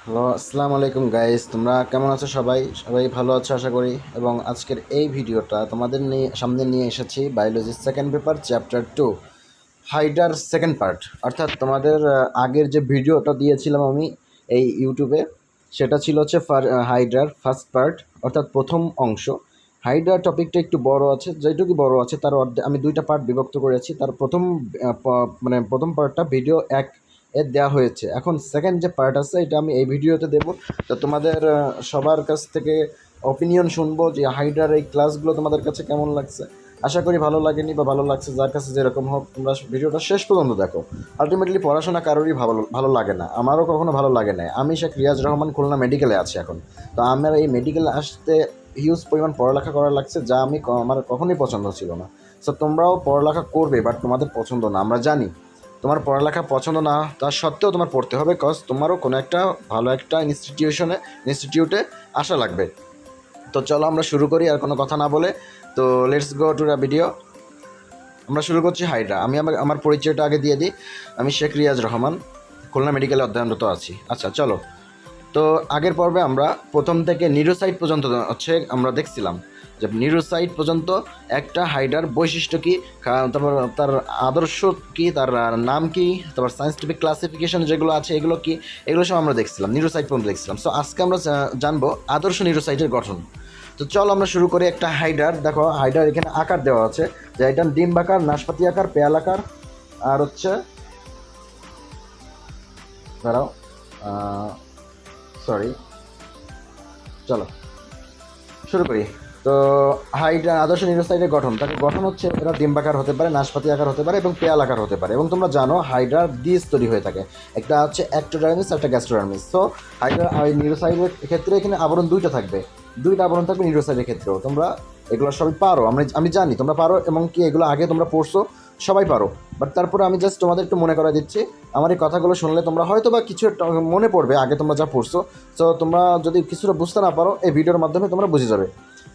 Hello, আসসালামু আলাইকুম guys. তোমরা কেমন আছো? সবাই সবাই ভালো আছো আশা করি। এবং আজকের এই ভিডিওটা তোমাদের সামনে নিয়ে এসেছি বায়োলজির সেকেন্ড পেপার চ্যাপ্টার 2 হাইডার সেকেন্ড পার্ট। অর্থাৎ তোমাদের আগের যে ভিডিওটা দিয়েছিলাম আমি এই ইউটিউবে, সেটা ছিল হচ্ছে হাইডার ফার্স্ট পার্ট, অর্থাৎ প্রথম অংশ। হাইডার টপিকটা একটু বড় আছে, যেটুকু বড় আছে তার আমি দুইটা পার্ট বিভক্ত করেছি। তার প্রথম মানে প্রথম পার্টটা ভিডিও 1 এর দেওয়া হয়েছে। এখন সেকেন্ড যে পার্ট আছে এটা আমি এই ভিডিওতে দেবো। তো তোমাদের সবার কাছ থেকে অপিনিয়ন শুনবো যে হাইডার এই ক্লাসগুলো তোমাদের কাছে কেমন লাগছে। আশা করি ভালো লাগেনি বা ভালো লাগছে, যার কাছে যেরকম হোক তোমরা ভিডিওটা শেষ পর্যন্ত দেখো। আলটিমেটলি পড়াশোনা কারোরই ভালো ভালো লাগে না, আমারও কখনো ভালো লাগে না। আমি শেখ রিয়াজ রহমান, খুলনা মেডিকেলে আছি এখন। তো আমার এই মেডিকেলে আসতে হিউজ পরিমাণ পড়ালেখা করা লাগছে, যা আমার কখনোই পছন্দ ছিল না। সো তোমরাও পড়ালেখা করবে, বাট তোমাদের পছন্দ না, আমরা জানি। তোমার পড়ালেখা পছন্দ না তার সত্ত্বেও তোমার পড়তে হবে, কজ তোমারও কোনো একটা ভালো একটা ইনস্টিটিউটে আসা লাগবে। তো চলো আমরা শুরু করি আর কোনো কথা না বলে। তো let's go to the video. আমরা শুরু করছি হাইড্রা। আমি আমার পরিচয়টা আগে দিয়ে দিই। আমি শেখ রিয়াজ রহমান, খুলনা মেডিকেলে অধ্যয়নরত আছি। আচ্ছা চলো। তো আগের পর্বে আমরা প্রথম থেকে নিউরোসাইট পর্যন্ত আমরা দেখছিলাম যে নিউরোসাইট পর্যন্ত একটা হাইডার বৈশিষ্ট্য কী, তারপর তার আদর্শ কী, তার নাম কী, তারপর সায়েন্টিফিক ক্লাসিফিকেশন যেগুলো আছে এগুলো কী, এগুলো সব আমরা দেখছিলাম, নিউরোসাইট পর্যন্ত দেখছিলাম। সো আজকে আমরা জানবো আদর্শ নিউরোসাইটের গঠন। তো চল আমরা শুরু করি। একটা হাইডার, দেখো হাইডার এখানে আকার দেওয়া আছে, যে এটা ডিম্বাকার, নাশপাতি আকার, পেয়াল আকার, আর হচ্ছে দাঁড়াও সরি, চলো শুরু করি। তো হাইড্রা আদর্শ নিউরোসাইটের গঠন, তাকে গঠন হচ্ছে এরা ডিম্বাকার হতে পারে, নাশপাতি আকার হতে পারে এবং পেয়াল আকার হতে পারে। এবং তোমরা জানো হাইড্রার দ্বিস্তরী হয়ে থাকে, একটা হচ্ছে অ্যাক্টোডার্মিস, একটা গ্যাস্ট্রোডার্মিস। সো হাইড্রা নিউরোসাইটের ক্ষেত্রে এখানে আবরণ দুইটা থাকবে, দুইটা আবরণ থাকবে নিউরোসাইটের ক্ষেত্রেও। তোমরা এগুলো সবাই পারো, আমি জানি তোমরা পারো, এবং কি এগুলো আগে তোমরা পড়ছো, সবাই পারো। বাট তারপরে আমি জাস্ট তোমাদের একটু মনে করা দিচ্ছি। আমার এই কথাগুলো শুনলে তোমরা হয়তো বা কিছু একটা মনে পড়বে আগে তোমরা যা পড়ছো। সো তোমরা যদি কিছুটা বুঝতে না পারো, এই ভিডিওর মাধ্যমে তোমরা বুঝে যাবে।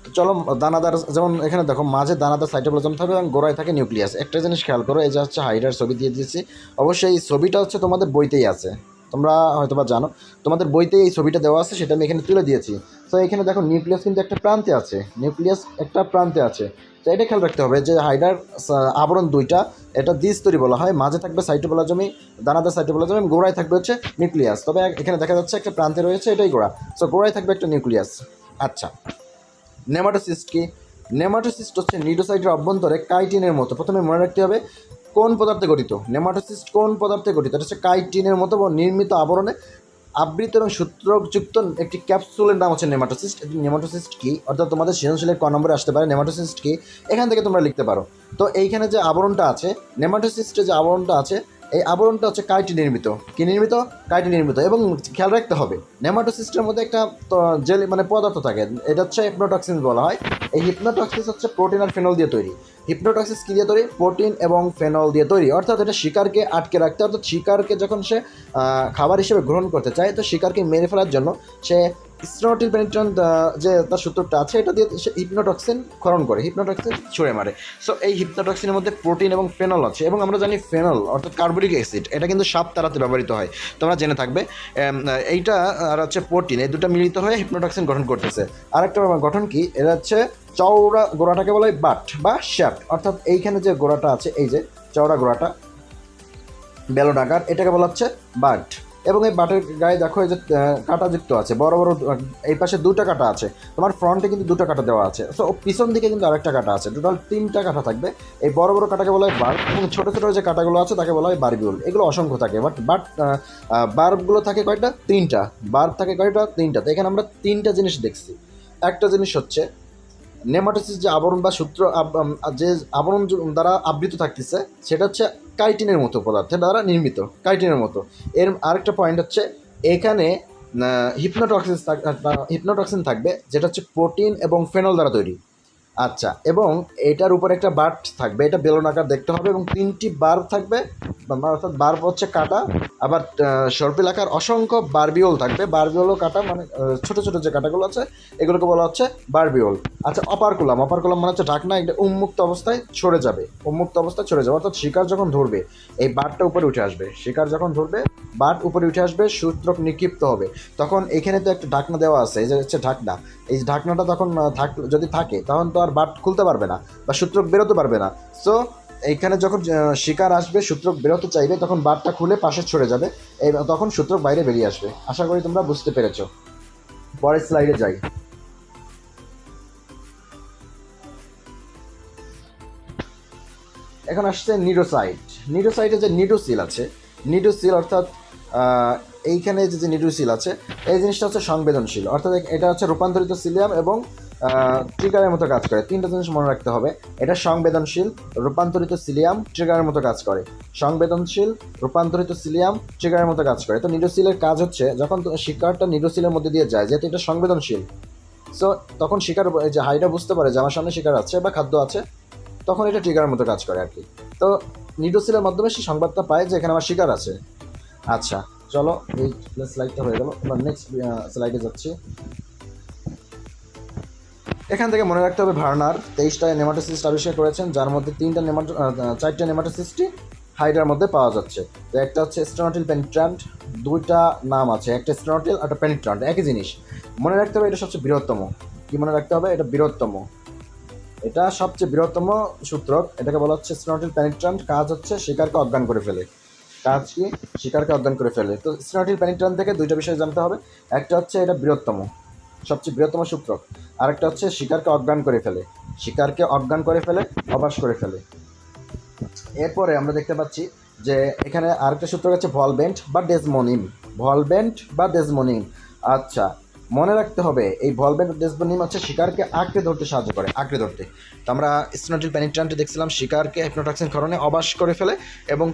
তো চলো, দানাদার, যেমন এখানে দেখো মাঝে দানাদার সাইটোপ্লাজম থাকবে এবং গোড়ায় থাকে নিউক্লিয়াস। একটা জিনিস খেয়াল করো, এই যে হচ্ছে হাইডার ছবি দিয়ে দিয়েছি। অবশ্যই এই ছবিটা হচ্ছে তোমাদের বইতেই আছে, তোমরা হয়তো বা জানো, তোমাদের বইতেই এই ছবিটা দেওয়া আছে, সেটা আমি এখানে তুলে দিয়েছি। তো এখানে দেখো নিউক্লিয়াস কিন্তু একটা প্রান্তে আছে, নিউক্লিয়াস একটা প্রান্তে আছে। তো এটা খেয়াল রাখতে হবে যে হাইডার আবরণ দুইটা, এটা দ্বিস্তরী বলা হয়। মাঝে থাকবে সাইটোপ্লাজমি, দানাদার সাইটোপ্লাজম, এবং গোড়ায় থাকবে হচ্ছে নিউক্লিয়াস। তবে এখানে দেখা যাচ্ছে একটা প্রান্তে রয়েছে, এটাই গোড়া। সো গোড়ায় থাকবে একটা নিউক্লিয়াস। আচ্ছা, নেমাটোসিস্ট কি? নেমাটোসিস্ট হচ্ছে নিউরোসাইটের অভ্যন্তরে কাইটিনের মতো। প্রথমে মনে রাখতে হবে কোন পদার্থে গঠিত, নেমাটোসিস্ট কোন পদার্থে গঠিত। এটা হচ্ছে কাইটিনের মতো নির্মিত আবরণে আবৃত এবং সূত্রযুক্ত একটি ক্যাপসুলের নাম হচ্ছে নেমাটোসিস্ট। নেমাটোসিস্ট কি, অর্থাৎ তোমাদের সৃজনশীলের ক নম্বরে আসতে পারে নেমাটোসিস্ট কি, এখান থেকে তোমরা লিখতে পারো। তো এইখানে যে আবরণটা আছে, নেমাটোসিস্টের যে আবরণটা আছে, এই আবরণটা হচ্ছে কাইটি নির্মিত। কি নির্মিত? কাইটি নির্মিত। এবং খেয়াল রাখতে হবে নেমাটোসিস্টের মধ্যে একটা জেল মানে পদার্থ থাকে, এটা হচ্ছে হিপনোটক্সিন বলা হয়। এই হিপনোটক্সিস হচ্ছে প্রোটিন আর ফেনল দিয়ে তৈরি। হিপনোটক্সিস কী দিয়ে তৈরি? প্রোটিন এবং ফেনল দিয়ে তৈরি। অর্থাৎ এটা শিকারকে আটকে রাখতে, অর্থাৎ শিকারকে যখন সে খাবার হিসেবে গ্রহণ করতে চায়, তো শিকারকে মেরে ফেলার জন্য সে স্টেনোটিল পেনিট্রান যে তার সূত্রটা আছে, এটা দিয়ে সে হিপনোটক্সিন ক্ষরণ করে, হিপনোটক্সিন ছুঁড়ে মারে। সো এই হিপনোটক্সিনের মধ্যে প্রোটিন এবং ফেনল আছে। এবং আমরা জানি ফেনল অর্থাৎ কার্বলিক অ্যাসিড, এটা কিন্তু সাপ তাড়াতে ব্যবহৃত হয়, তোমরা জেনে থাকবে। এইটা আর হচ্ছে প্রোটিন, এই দুটো মিলিত হয়ে হিপনোটক্সিন গঠন করতেছে। আরেকটা গঠন কি, এটা হচ্ছে চওড়া গোড়াটাকে বলা হয় বাট বা শ্যাফট। অর্থাৎ এইখানে যে গোড়াটা আছে, এই যে চওড়া গোড়াটা বেলন আকার, এটাকে বলা হচ্ছে বাট। এবং এই বাটের গায়ে দেখো এই যে কাঁটাযুক্ত আছে, বড় বড় এই পাশে দুটো কাঁটা আছে, তোমার ফ্রন্টে কিন্তু দুটো কাঁটা দেওয়া আছে। সো পিছন দিকে কিন্তু আরেকটা কাঁটা আছে, টোটাল 3টা কাঁটা থাকবে। এই বড় বড় কাঁটাকে বলা হয় বার্ব, এবং ছোটো ছোটো যে কাঁটাগুলো আছে তাকে বলা হয় বার্বিউল। এগুলো অসংখ্য থাকে, বাট বার্বগুলো থাকে কয়টা? 3টা। বার্ব থাকে কয়টা? 3টা। তো এখানে আমরা 3টা জিনিস দেখছি। একটা জিনিস হচ্ছে নেমাটোসিস যে আবরণ বা সূত্র যে আবরণ দ্বারা আবৃত থাকতেছে, সেটা হচ্ছে কাইটিনের মতো পদার্থের দ্বারা নির্মিত, কাইটিনের মতো। এর আরেকটা পয়েন্ট হচ্ছে এখানে হিপনোটক্সিন থাকবে, যেটা হচ্ছে প্রোটিন এবং ফেনল দ্বারা তৈরি। আচ্ছা, এবং এটার উপরে একটা বার থাকবে, এটা বেলুন আকার দেখতে হবে, এবং 3টি বার থাকবে, অর্থাৎ বার হচ্ছে কাটা, আবার সর্পিল আকার অসংখ্য বারবিওল থাকবে। বারবিওলও কাটা, মানে ছোট ছোট যে কাটাগুলো আছে এগুলোকে বলা হচ্ছে বারবিওল। আচ্ছা, অপারকুলাম, অপারকুলাম মানে হচ্ছে ঢাকনা, এটা উন্মুক্ত অবস্থায় ছড়ে যাবে, উন্মুক্ত অবস্থায় ছড়ে যাবে, অর্থাৎ শিকার যখন ধরবে এই বারটা উপরে উঠে আসবে, শিকার যখন ধরবে বাট উপরে উঠে আসবে, সূত্রক নিক্ষিপ্ত হবে, তখন এখানে তো একটা ঢাকনা দেওয়া আছে, এই যে হচ্ছে ঢাকনা, এই ঢাকনাটা তখন যদি থাকে তখন তো আর বাট খুলতে পারবে না বা সূত্রক বেরোতে পারবে না। সো এইখানে যখন শিকার আসবে, সূত্রক বেরোতে চাইবে, তখন বাটটা খুলে পাশে ছড়ে যাবে, তখন সূত্রক বাইরে বেরিয়ে আসবে। আশা করি তোমরা বুঝতে পেরেছো। পরের স্লাইডে যাই। এখন আসছে নিডোসাইট। নিডোসাইটে যে নিডোসিল আছে, নিডোসিল অর্থাৎ এইখানে যে নিডোসিল আছে, এই জিনিসটা হচ্ছে সংবেদনশীল, অর্থাৎ এটা হচ্ছে রূপান্তরিত সিলিয়াম এবং ট্রিগারের মতো কাজ করে। 3টা জিনিস মনে রাখতে হবে, এটা সংবেদনশীল, রূপান্তরিত সিলিয়াম, ট্রিগারের মতো কাজ করে। সংবেদনশীল, রূপান্তরিত সিলিয়াম, ট্রিগারের মতো কাজ করে। তো নিডোসিলের কাজ হচ্ছে যখন শিকারটা নিডোসিলের মধ্যে দিয়ে যায়, যেহেতু এটা সংবেদনশীল, সো তখন শিকার যে হাইটা বুঝতে পারে যে আমার সামনে শিকার আছে বা খাদ্য আছে, তখন এটা ট্রিগারের মতো কাজ করে আর কি। তো নিডোসিলের মাধ্যমে সে সংবাদটা পায় যে এখানে আমার শিকার আছে। আচ্ছা, চলো এই স্লাইডটা হয়ে গেল, এবার নেক্সট স্লাইডে যাচ্ছি। এখান থেকে মনে রাখতে হবে ভার্নার 23টা নেমাটোসিস্ট আবিষ্কার করেছেন, যার মধ্যে 4টা নেমাটোসিস্টই হাইড্রার মধ্যে পাওয়া যাচ্ছে। তো একটা হচ্ছে স্টেনোটিল পেনিট্রান্ট, 2টা নাম আছে, একটা স্টেনোটিল একটা পেনিট্রান্ট, একই জিনিস। মনে রাখতে হবে এটা সবচেয়ে বৃহত্তম। কি মনে রাখতে হবে? এটা বৃহত্তম, এটা সবচেয়ে বৃহত্তম সূত্রক, এটাকে বলা হচ্ছে স্টেনোটিল পেনিট্রান্ট। কাজ হচ্ছে শিকারকে অজ্ঞান করে ফেলে। কাজ কি? শিকারকে অজ্ঞান করে ফেলে। তো স্টেনোটিল পেনিট্রান্ট থেকে 2টা বিষয় জানতে হবে, একটা হচ্ছে এটা বৃহত্তম, সবচেয়ে বৃহত্তম সূত্রক, আরেকটা হচ্ছে শিকারকে অজ্ঞান করে ফেলে, শিকারকে অজ্ঞান করে ফেলে, অবাস করে ফেলে। এরপরে আমরা দেখতে পাচ্ছি যে এখানে আরেকটা সূত্র হচ্ছে ভলভেন্ট বা ডেসমোনিম, ভলভেন্ট বা ডেসমোনিম। আচ্ছা, মনে রাখতে হবে এই ভলভেন্ট ডেসমোনিম হচ্ছে শিকারকে আঁকড়ে ধরতে সাহায্য করে, আঁকড়ে ধরতে। তো আমরা স্টেনোটিল পেনিট্রান্টে দেখছিলাম শিকারকে হিপনোটক্সিন ক্ষরণে অবাস করে ফেলে এবং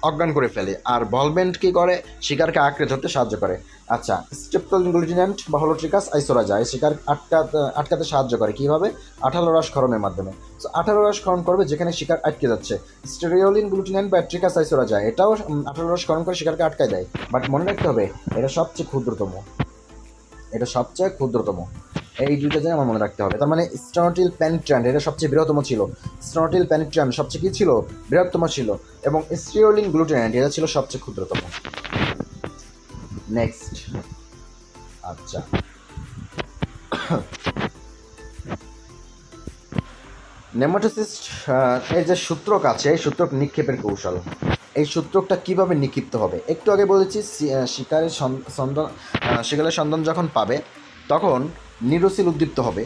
অজ্ঞান করে ফেলে, আর ভলভেন্ট কী করে? শিকারকে আঁকড়ে ধরতে সাহায্য করে। আচ্ছা, স্ট্রেপ্টোলিনগ্লুটিন্যান্ট বা হলোট্রিকাস আইসোরাজা এই শিকার আটকাতে সাহায্য করে কীভাবে? 18 রস ক্ষরণের মাধ্যমে। সো 18 রস ক্ষরণ করবে যেখানে শিকার আটকে যাচ্ছে। স্টেরিওলিন গ্লুটিন্যান্ট বা ট্রিকাস আইসোরাজা এটাও 18 রস ক্ষরণ করে শিকারকে আটকায় দেয়, বাট মনে রাখতে হবে এটা সবচেয়ে ক্ষুদ্রতম, এটা সবচেয়ে ক্ষুদ্রতম। এই 2টা জিনিস আমার মনে রাখতে হবে। তার মানে স্টেনোটিল পেনিট্রান্ট এটা সবচেয়ে বৃহত্তম ছিল, স্টেনোটিল পেনিট্রান্ট সবচেয়ে কী ছিল? বৃহত্তম ছিল, এবং স্টেরিওলিন গ্লুটিন্যান্ট এটা ছিল সবচেয়ে ক্ষুদ্রতম। নেক্সট। আচ্ছা, নেমাটোসিস্ট এর যে সূত্রক আছে, এই সূত্রক নিক্ষেপের কৌশল, এই সূত্রকটা কিভাবে নিক্ষিপ্ত হবে একটু আগে বলেছি। শিকারের সন্ধান যখন পাবে তখন নিউরোসিল উদ্দীপ্ত হবে।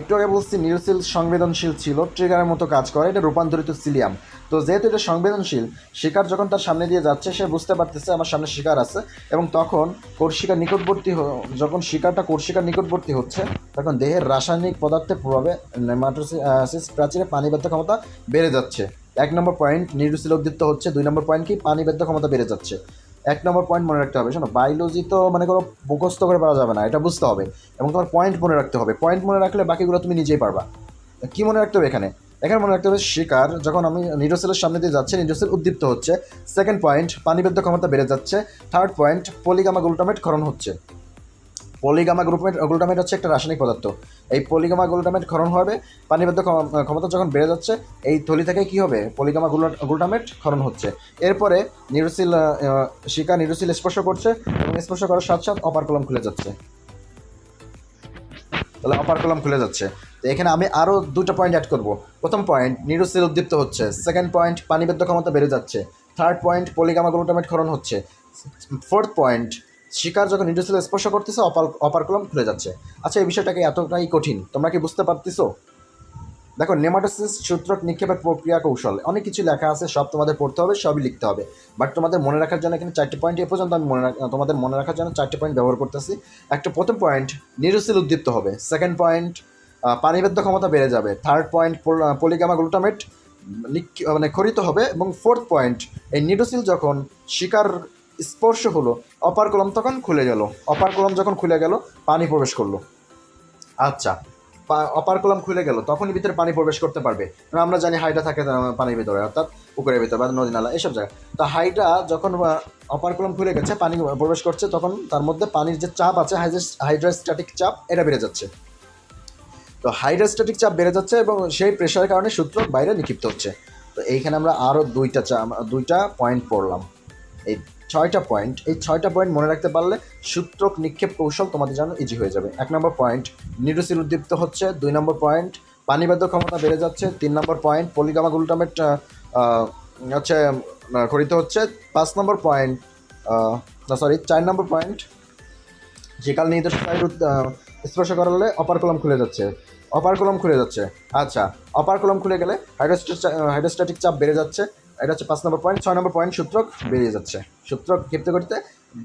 একটু আগে বলছি নিউরোসিল সংবেদনশীল ছিল, ট্রিগারের মতো কাজ করে, এটা রূপান্তরিত সিলিয়াম। তো যেহেতু এটা সংবেদনশীল, শিকার যখন তার সামনে দিয়ে যাচ্ছে সে বুঝতে পারতেছে আমার সামনে শিকার আছে, এবং তখন কোর্সিকার নিকটবর্তী যখন শিকারটা কোর্সিকার নিকটবর্তী হচ্ছে, তখন দেহের রাসায়নিক পদার্থের প্রভাবে নেমাটোসিস প্রাচীরে পানিবাধ্য ক্ষমতা বেড়ে যাচ্ছে। 1 নম্বর পয়েন্ট, নিউরোসিল উদ্দীপ্ত হচ্ছে। 2 নম্বর পয়েন্ট কি? পানিবাধ্য ক্ষমতা বেড়ে যাচ্ছে। 1 নম্বর পয়েন্ট মনে রাখতে হবে। শোনো, বায়োলজি তো মানে কোনো মুখস্থ করে পারা যাবে না, এটা বুঝতে হবে এবং তোমার পয়েন্ট মনে রাখতে হবে। পয়েন্ট মনে রাখলে বাকিগুলো তুমি নিজেই পারবা। কি মনে রাখতে হবে এখানে? এখানে মনে রাখতে হবে শিকার যখন আমি নিউরোসেলের সামনে দিয়ে যাচ্ছে, নিউরোসেল উদ্দীপ্ত হচ্ছে। 2nd পয়েন্ট, পানিবাধ্য ক্ষমতা বেড়ে যাচ্ছে। 3rd পয়েন্ট, পলিগামা গ্লুটামেট ক্ষরণ হচ্ছে। পলিগামা গ্লুটামেট হচ্ছে একটা রাসায়নিক পদার্থ। এই পলিগামা গ্লুটামেট ক্ষরণ হবে, পানিবাধ্য ক্ষমতা যখন বেড়ে যাচ্ছে এই থলি থেকে কী হবে? পলিগামা গ্লুটামেট ক্ষরণ হচ্ছে। এরপরে নিউরোসিল শিকার নিউরোসিল স্পর্শ করছে এবং স্পর্শ করার সাথে সাথে অপারকুলাম খুলে যাচ্ছে। তাহলে অপারকুলাম খুলে যাচ্ছে। তো এখানে আমি আরও 2টা পয়েন্ট অ্যাড করব। প্রথম পয়েন্ট, নিউরোসিল উদ্দীপ্ত হচ্ছে। 2nd পয়েন্ট, পানিবাধ্য ক্ষমতা বেড়ে যাচ্ছে। 3rd পয়েন্ট, পলিগামা গ্লুটামেট ক্ষরণ হচ্ছে। 4th পয়েন্ট, শিকার যখন নিউরোসিল স্পর্শ করতেছে অপারকুলাম খুলে যাচ্ছে। আচ্ছা, এই বিষয়টাকে এতটাই কঠিন, তোমরা কি বুঝতে পারতেছো? দেখো, নেমাটোসিস সূত্রক নিক্ষেপের প্রক্রিয়া কৌশল অনেক কিছু লেখা আছে, সব তোমাদের পড়তে হবে, সবই লিখতে হবে, বাট তোমাদের মনে রাখার জন্য এখানে 4টে পয়েন্ট এ পর্যন্ত আমি তোমাদের মনে রাখার জন্য 4টে পয়েন্ট ব্যবহার করতেছি। একটা, প্রথম পয়েন্ট, নিউরোসিল উদ্দীপ্ত হবে। 2nd পয়েন্ট, পানিবাধ্য ক্ষমতা বেড়ে যাবে। 3rd পয়েন্ট, পলিগামা গ্লুটামেট মানে ক্ষরিত হবে। এবং 4th পয়েন্ট, এই নিউরোসিল যখন শিকার স্পর্শ হলো অপারকুলাম তখন খুলে গেল, অপারকুলাম যখন খুলে গেল পানি প্রবেশ করলো। আচ্ছা, অপার কলাম খুলে গেল তখনই ভিতরে পানি প্রবেশ করতে পারবে। কারণ আমরা জানি হাইড্রা থাকে পানির ভিতরে, অর্থাৎ পুকুরের ভিতরে বা নদী নালা এসব জায়গায়। তো হাইড্রা যখন অপার কলাম খুলে গেছে, পানি প্রবেশ করছে, তখন তার মধ্যে পানির যে চাপ আছে, হাইড্রোস্ট্যাটিক চাপ, এটা বেড়ে যাচ্ছে। তো হাইড্রোস্ট্যাটিক চাপ বেড়ে যাচ্ছে এবং সেই প্রেশারের কারণে সূত্রক বাইরে নিক্ষিপ্ত হচ্ছে। তো এইখানে আমরা আরও দুইটা পয়েন্ট পড়লাম, এই 6টা পয়েন্ট। এই 6টা পয়েন্ট মনে রাখতে পারলে সূত্রক নিক্ষেপ কৌশল তোমাদের জন্য ইজি হয়ে যাবে। 1 নম্বর পয়েন্ট, নিউরোসিল উদ্দীপ্ত হচ্ছে। 2 নম্বর পয়েন্ট, পানিবাদ্য ক্ষমতা বেড়ে যাচ্ছে। 3 নম্বর পয়েন্ট, পলিগামা গ্লুটামেট হচ্ছে খরিত হচ্ছে। 5 নম্বর পয়েন্ট, 4 নম্বর পয়েন্ট, যেকাল নির্দেশ স্পর্শ করালে অপার কলম খুলে যাচ্ছে। আচ্ছা, অপার কলম খুলে গেলে হাইড্রোস্ট্যাটিক চাপ বেড়ে যাচ্ছে, এটা হচ্ছে 5 নম্বর পয়েন্ট। 6 নম্বর পয়েন্ট, সূত্রক বেরিয়ে যাচ্ছে, সূত্রক ক্ষিপ্ত করতে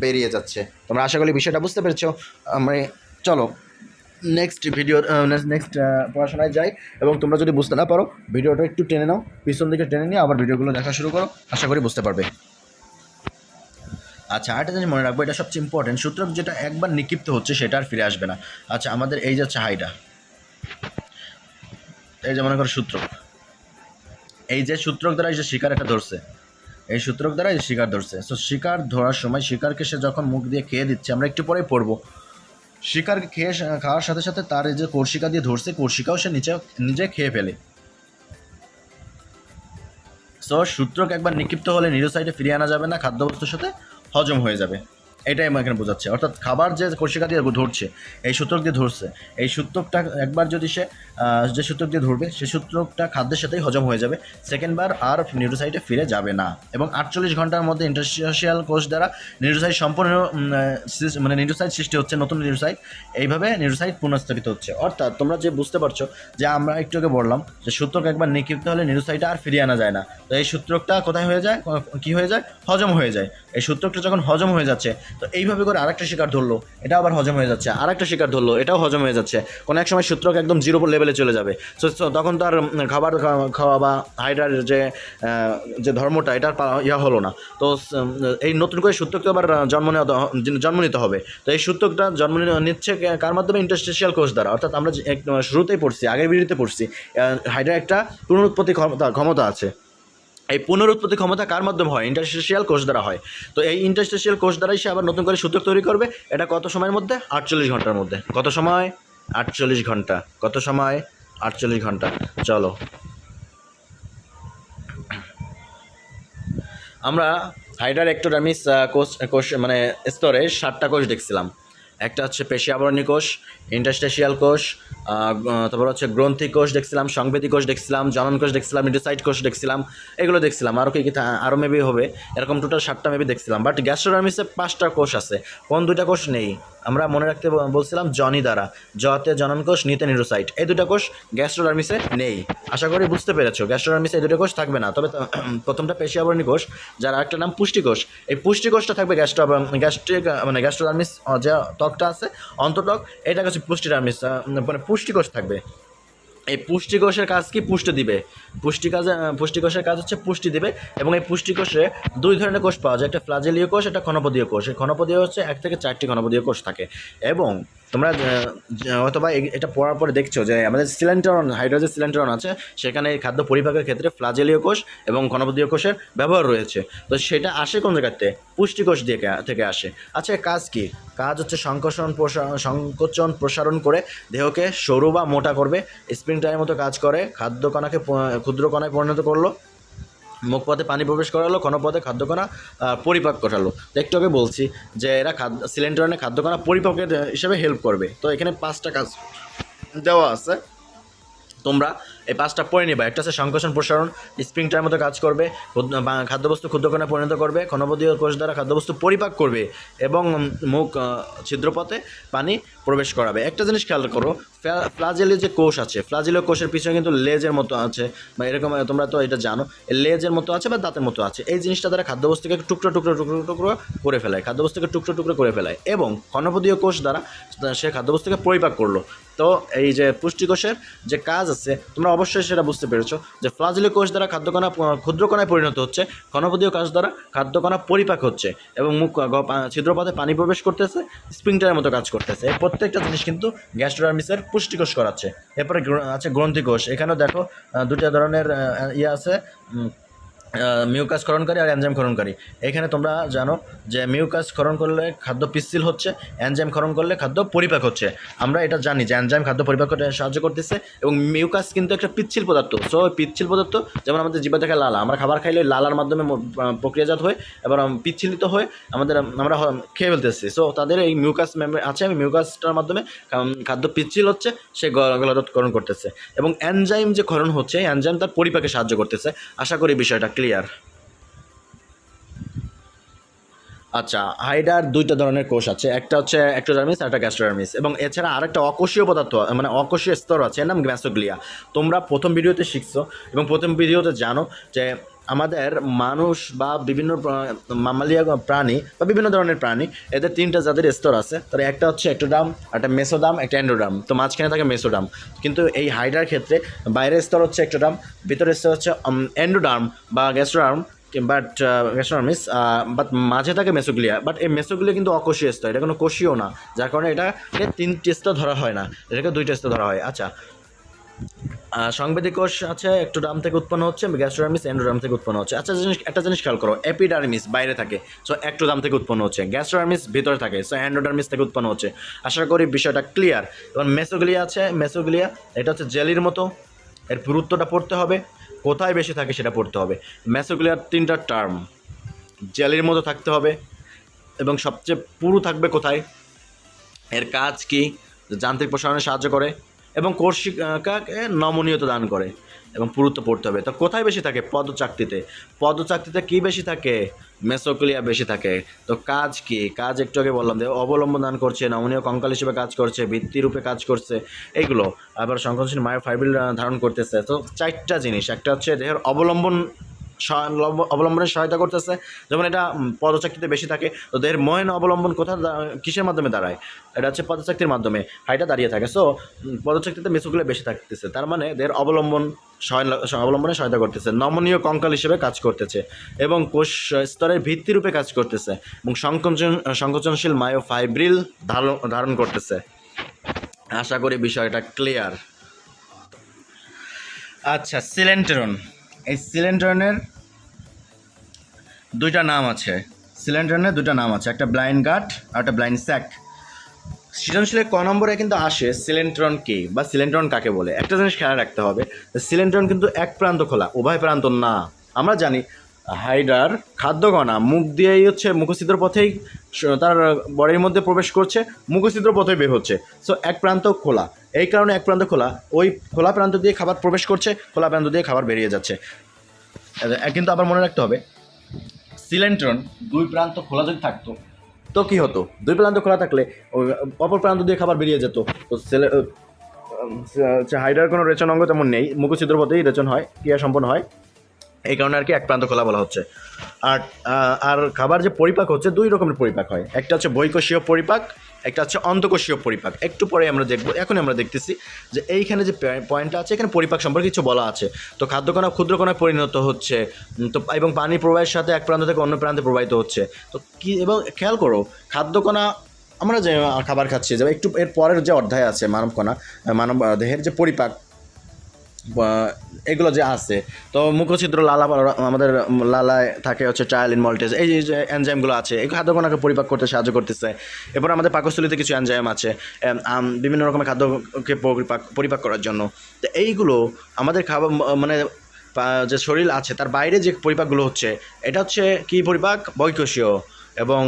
বেরিয়ে যাচ্ছে। তোমরা আশা করি বিষয়টা বুঝতে পেরেছো। আমরা চলো নেক্সট পড়াশোনায় যাই। এবং তোমরা যদি বুঝতে না পারো ভিডিওটা একটু টেনে নাও, পিছন দিকে টেনে নিয়ে আবার ভিডিওগুলো দেখা শুরু করো, আশা করি বুঝতে পারবে। আচ্ছা, আরেকটা জিনিস মনে রাখবো, এটা সবচেয়ে ইম্পর্টেন্ট, সূত্রক যেটা একবার নিক্ষিপ্ত হচ্ছে সেটা আর ফিরে আসবে না। আচ্ছা, আমাদের এই যাচ্ছে হাইড্রা, এই যে মনে করো সূত্রক, এই যে সূত্রক দ্বারা এই যে শিকার এটা ধরছে, এই সূত্রক দ্বারা এই শিকার ধরছে। সো শিকার ধরার সময় শিকারকে সে যখন মুখ দিয়ে খেয়ে দিচ্ছে, আমরা একটু পরেই পড়বো, শিকারকে খাওয়ার সাথে সাথে তার এই যে কর্ষিকা দিয়ে ধরছে, কর্ষিকাও সে নিজে খেয়ে ফেলে। সো সূত্রক একবার নিক্ষিপ্ত হলে নিউরোসাইটে ফিরিয়ে আনা যাবে না, খাদ্যবস্তুর সাথে হজম হয়ে যাবে, এটাই আমার এখানে বোঝাচ্ছে। অর্থাৎ খাবার যে কর্ষিকা দিয়ে ধরছে, এই সূত্রক দিয়ে ধরছে, এই সূত্রকটা একবার যদি সে যে সূত্রক দিয়ে ধরবে, সেই সূত্রকটা খাদ্যের সাথেই হজম হয়ে যাবে, সেকেন্ডবার আর নিউরোসাইটে ফিরে যাবে না। এবং 48 ঘন্টার মধ্যে ইন্টারস্টিশিয়াল কোষ দ্বারা নিউরোসাইট সম্পূর্ণ নিউরোসাইট সৃষ্টি হচ্ছে, নতুন নিউরোসাইট, এইভাবে নিউরোসাইট পুনঃস্থাপিত হচ্ছে। অর্থাৎ তোমরা যে বুঝতে পারছো যে আমরা একটু আগে বললাম যে সূত্রক একবার নিক্ষিপ্ত হলে নিউরোসাইট আর ফিরিয়ে আনা যায় না। তো এই সূত্রকটা কোথায় হয়ে যায়, কি হয়ে যায়, হজম হয়ে যায়। এই সূত্রকটা যখন হজম হয়ে যাচ্ছে, তো এইভাবে করে আরেকটা শিকার ধরলো, এটা আবার হজম হয়ে যাচ্ছে, আরেকটা শিকার ধরলো, এটাও হজম হয়ে যাচ্ছে। কোনো এক সময় সূত্রক একদম জিরো লেভেলে চলে যাবে। তখন তার খাবার খাওয়া বা হাইড্রার যে ধর্মটা, এটার হলো না। তো এই নতুন করে সূত্রকটা আবার জন্ম নিতে হবে। তো এই সূত্রকটা জন্ম নিচ্ছে কার মাধ্যমে, ইন্টারস্টিশিয়াল কোষ দ্বারা। অর্থাৎ আমরা শুরুতেই পড়ছি, আগের ভিডিওতে পড়ছি, হাইড্রার একটা পুনরুৎপত্তি ক্ষমতা আছে। এই পুনরুৎপত্তি ক্ষমতা কার মাধ্যমে হয়, ইন্টারস্টিশিয়াল কোষ দ্বারা হয়। তো এই ইন্টারস্টিশিয়াল কোষ দ্বারাই সে আবার নতুন করে সূত্রক তৈরি করবে। এটা কত সময়ের মধ্যে, 48 ঘন্টার মধ্যে। কত সময়, 48 ঘন্টা। কত সময়, 48 ঘন্টা। চলো আমরা হাইড্রার একটোডার্মিস কোষ মানে স্তরে 7টা কোষ দেখছিলাম। একটা হচ্ছে পেশি আবরণী কোষ, ইন্টারস্টেশিয়াল কোষ, তারপর হচ্ছে গ্রন্থি কোষ দেখছিলাম, সংবেদী কোষ দেখছিলাম, জনন কোষ দেখছিলাম, নিউরোসাইট কোষ দেখছিলাম, এগুলো দেখছিলাম। আরও কি আরও মেবি হবে, এরকম টোটাল 7টা মেবি দেখছিলাম। বাট গ্যাস্ট্রোডার্মিসে 5টা কোষ আছে, কোন 2টা কোষ নেই? আমরা মনে রাখতে বলছিলাম জনি দ্বারা, জতে জনন কোষ, নিতে নিউরোসাইট, এই 2টা কোষ গ্যাস্ট্রোডার্মিসে নেই। আশা করি বুঝতে পেরেছো, গ্যাস্ট্রোডার্মিসে এই 2টা কোষ থাকবে না। তবে প্রথমটা পেশি আবরণী কোষ, যার আরেকটা নাম পুষ্টিকোষ, এই পুষ্টিকোষটা থাকবে গ্যাস্ট্রোডার্মিস, যে ত্বকটা আছে অন্তঃত্বক, এটা হচ্ছে পুষ্টিডার্মিস, মানে পুষ্টিকোষ থাকবে। এই পুষ্টিকোষের কাজ কি, পুষ্টি দিবে। পুষ্টিকোষের কাজ হচ্ছে পুষ্টি দিবে। এবং এই পুষ্টিকোষে 2 ধরনের কোষ পাওয়া যায়, একটা ফ্লাজেলীয় কোষ, একটা ক্ষণপদীয় কোষ। এই ক্ষণপদীয় হচ্ছে 1 থেকে 4টি ক্ষণপদীয় কোষ থাকে। এবং তোমরা অথবা এটা পড়ার পরে দেখছো যে আমাদের সিলেন্টারন, হাইড্রোজেন সিলেন্টারন আছে, সেখানে এই খাদ্য পরিপাকের ক্ষেত্রে ফ্লাজেলীয় কোষ এবং ক্ষণপদীয় কোষের ব্যবহার রয়েছে। তো সেটা আসে কোন জায়গাতে, পুষ্টিকোষ থেকে আসে। আচ্ছা, কাজ কি? কাজ হচ্ছে সংকোচন প্রসারণ করে দেহকে সরু বা মোটা করবে, স্প্রিং টাইমের মতো কাজ করে, খাদ্য কণাকে ক্ষুদ্র কণায় পরিণত করলো, মুখপথে পানি প্রবেশ করালো, ক্ষণপথে খাদ্যকণা পরিপাক করালো। তো একটু আগে বলছি যে এরা সিলেন্ডারে খাদ্যকণা পরিপাকের হিসেবে হেল্প করবে। তো এখানে 5টা কাজ দেওয়া আছে, তোমরা এই 5টা পড়ে নিবা। একটা হচ্ছে সংকোচন প্রসারণ, স্প্রিংটার মতো কাজ করবে, খাদ্যবস্তু ক্ষুদ্রকণায় পরিণত করবে, ক্ষণপদীয় কোষ দ্বারা খাদ্যবস্তু পরিপাক করবে এবং মুখ ছিদ্রপথে পানি প্রবেশ করাবে। একটা জিনিস খেয়াল করো, ফ্লাজেলীয় যে কোষ আছে, ফ্লাজেলীয় কোষের পিছনে কিন্তু লেজের মতো আছে, বা এরকম তোমরা তো এটা জানো, লেজের মতো আছে বা দাঁতের মতো আছে। এই জিনিসটা দ্বারা খাদ্যবস্তুকে টুকরো টুকরো টুকরো টুকরো করে ফেলায়, খাদ্যবস্তুকে টুকরো টুকরো করে ফেলায়। এবং ক্ষণপদীয় কোষ দ্বারা সে খাদ্যবস্তুকে পরিপাক করলো। তো এই যে পুষ্টিকোষের যে কাজ আছে, তোমরা অবশ্যই সেটা বুঝতে পেরেছো যে ফ্লাজেলীয় কোষ দ্বারা খাদ্যকণা ক্ষুদ্রকণায় পরিণত হচ্ছে, ঘনপদীয় কোষ দ্বারা খাদ্যকণা পরিপাক হচ্ছে এবং ছিদ্রপথে পানি প্রবেশ করতেছে, স্প্রিংটারের মতো কাজ করতেছে। এই প্রত্যেকটা জিনিস কিন্তু গ্যাস্ট্রোডার্মিসের পুষ্টিকোষ করাচ্ছে। এরপরে আছে গ্রন্থিকোষ। এখানেও দেখো দুটা ধরনের ইয়ে আছে, মিউকাস ক্ষরণকারী আর এনজাইম ক্ষরণকারী। এখানে তোমরা জানো যে মিউকাস ক্ষরণ করলে খাদ্য পিচ্ছিল হচ্ছে, এনজাইম ক্ষরণ করলে খাদ্য পরিপাক হচ্ছে। আমরা এটা জানি যে এনজাইম খাদ্য পরিপাক করতে সাহায্য করতেছে এবং মিউকাস কিন্তু একটা পিচ্ছিল পদার্থ। সো পিচ্ছিল পদার্থ যেমন আমাদের জিভে থেকে লালা, আমরা খাবার খাইলে লালার মাধ্যমে প্রক্রিয়াজাত হয়ে এবার পিচ্ছিলিত হয়ে আমরা খেয়ে ফেলতেছি। সো তাদের এই মিউকাস আছে, মিউকাসটার মাধ্যমে খাদ্য পিচ্ছিল হচ্ছে, সে গলারোধকরণ করতেছে এবং এনজাইম যে ক্ষরণ হচ্ছে, এনজাইম তার পরিপাকে সাহায্য করতেছে। আশা করি বিষয়টা ক্লিয়ার। আচ্ছা, হাইডার দুইটা ধরনের কোষ আছে, একটা হচ্ছে এক্টোডার্মিস আর একটা গ্যাস্ট্রোডার্মিস, এবং এছাড়া আরেকটা অকোষীয় পদার্থ মানে অকোষীয় স্তর আছে, এর নাম মেসোগ্লিয়া। তোমরা প্রথম ভিডিওতে শিখছো এবং প্রথম ভিডিওতে জানো যে আমাদের মানুষ বা বিভিন্ন মামালিয়া প্রাণী বা বিভিন্ন ধরনের প্রাণী, এদের তিনটা জাতের স্তর আছে। তার একটা হচ্ছে এক্টোডার্ম, একটা মেসোডার্ম, একটা এন্ডোডার্ম। তো মাঝখানে থাকে মেসোডার্ম। কিন্তু এই হাইডার ক্ষেত্রে বাইরের স্তর হচ্ছে এক্টোডার্ম, ভিতরের স্তর হচ্ছে এন্ডোডার্ম বা গ্যাস্ট্রোডার্ম, বাট গ্যাস্ট্রোডার্মিস, বাট মাঝে থাকে মেসোগ্লিয়া। বাট এই মেসোগ্লিয়া কিন্তু অকোষীয় স্তর, এটা কোনো কোষীয় না, যার কারণে এটাকে তিনটি স্তর ধরা হয় না, এটাকে দুইটা স্তর ধরা হয়। আচ্ছা, সংবেদী কোষ আছে, এক্টোডার্ম থেকে উৎপন্ন হচ্ছে, গ্যাস্ট্রোডার্মিস এন্ডোডার্ম থেকে উৎপন্ন হচ্ছে। আচ্ছা, একটা জিনিস খেয়াল করো, এপিডার্মিস বাইরে থাকে, সো এক্টোডার্ম থেকে উৎপন্ন হচ্ছে, গ্যাস্ট্রোডার্মিস ভিতরে থাকে, সো এন্ডোডার্মিস থেকে উৎপন্ন হচ্ছে। আশা করি বিষয়টা ক্লিয়ার। এবং মেসোগ্লিয়া আছে, মেসোগ্লিয়া এটা হচ্ছে জেলির মতো, এর পুরুত্বটা পড়তে হবে, কোথায় বেশি থাকে সেটা পড়তে হবে। মেসোগ্লিয়ার তিনটা টার্ম, জেলির মতো থাকতে হবে এবং সবচেয়ে পুরু থাকবে কোথায়, এর কাজ কি, যান্ত্রিক প্রসারণে সাহায্য করে এবং কোষিকাকে নমনীয়তা দান করে এবং পুরুত্ব পড়তে হবে। তো কোথায় বেশি থাকে, পদচাকতিতে। পদচাকতিতে কি বেশি থাকে, মেসোগ্লিয়া বেশি থাকে। তো কাজ কি, কাজ একটু আগে বললাম যে অবলম্বন দান করছে, নমনীয় কঙ্কাল হিসেবে কাজ করছে, ভিত্তিরূপে কাজ করছে, এইগুলো। আবার সংকোচনশীল মায়োফাইব্রিল ধারণ করতেছে। তো চারটা জিনিস, একটা হচ্ছে দেহের অবলম্বনের সহায়তা করতেছে, যেমন এটা পদচাকতিতে বেশি থাকে। তো দেহের মহান অবলম্বন কিসের মাধ্যমে দাঁড়ায়, এটা হচ্ছে পদচাকতির মাধ্যমে, হাইটা দাঁড়িয়ে থাকে। সো পদচাকতিতে মেসোগ্লিয়া বেশি থাকতেছে, তার মানে দেহের অবলম্বনে সহায়তা করতেছে, নমনীয় কঙ্কাল হিসেবে কাজ করতেছে এবং কোষ স্তরের ভিত্তিরূপে কাজ করতেছে এবং সংকোচনশীল মায়োফাইব্রিল ধারণ করতেছে। আশা করি বিষয়টা ক্লিয়ার। আচ্ছা, সিলেন্টেরন। এই সিলেন্টেরনের দুইটা নাম আছে, একটা ব্লাইন্ড গাট আর একটা ব্লাইন্ড স্যাক। সৃজনশীলের ক নম্বরে কিন্তু আসে সিলেন্ট্রন কি বা সিলেন্ট্রন কাকে বলে। একটা জিনিস খেয়াল রাখতে হবে, সিলেন্ট্রন কিন্তু এক প্রান্ত খোলা, উভয় প্রান্ত না। আমরা জানি হাইডার খাদ্যকণা মুখ দিয়েই হচ্ছে মুখছিদ্র পথেই তার বডির মধ্যে প্রবেশ করছে, মুখছিদ্র পথে বের হচ্ছে। সো এক প্রান্ত খোলা, এই কারণে এক প্রান্ত খোলা, ওই খোলা প্রান্ত দিয়ে খাবার প্রবেশ করছে, খোলা প্রান্ত দিয়ে খাবার বেরিয়ে যাচ্ছে। কিন্তু আবার মনে রাখতে হবে, সিলেন্ট্রন দুই প্রান্ত খোলা যদি থাকতো তো কী হতো, দুই প্রান্ত খোলা থাকলে ওই অপর প্রান্ত দিয়ে খাবার বেরিয়ে যেত। তো হাইডার কোনো রেচন অঙ্গ তেমন নেই, মুখছিদ্র পথেই রেচন হয়, ক্রিয়া সম্পন্ন হয়, এই কারণে আর কি এক প্রান্ত খোলা বলা হচ্ছে। আর খাবার যে পরিপাক হচ্ছে, দুই রকমের পরিপাক হয়, একটা হচ্ছে বহিঃকোষীয় পরিপাক, একটা হচ্ছে অন্তঃকোষীয় পরিপাক। একটু পরে আমরা দেখবো, এখন আমরা দেখতেছি যে এইখানে যে পয়েন্টটা আছে, এখানে পরিপাক সম্পর্কে কিছু বলা আছে। তো খাদ্যকণা ক্ষুদ্রকণায় পরিণত হচ্ছে, তো এবং পানি প্রবাহের সাথে এক প্রান্ত থেকে অন্য প্রান্তে প্রবাহিত হচ্ছে। তো কি, এবং খেয়াল করো খাদ্যকণা আমরা যে খাবার খাচ্ছি, যে একটু এর পরের যে অধ্যায় আছে মানব দেহের যে পরিপাক এগুলো যে আছে, তো মুখছিদ্র লালা, আমাদের লালায় থাকে হচ্ছে ট্রায়ালিন মল্টেজ, এই যে এনজাইমগুলো আছে, এই খাদ্যকণাকে পরিপাক করতে সাহায্য করতেছে। এরপর আমাদের পাকস্থলীতে কিছু এনজাইম আছে বিভিন্ন রকমের খাদ্যকে পরিপাক করার জন্য। তো এইগুলো আমাদের খাবার মানে যে শরীর আছে তার বাইরে যে পরিপাকগুলো হচ্ছে, এটা হচ্ছে কি পরিপাক, বহিঃকোষীয়, এবং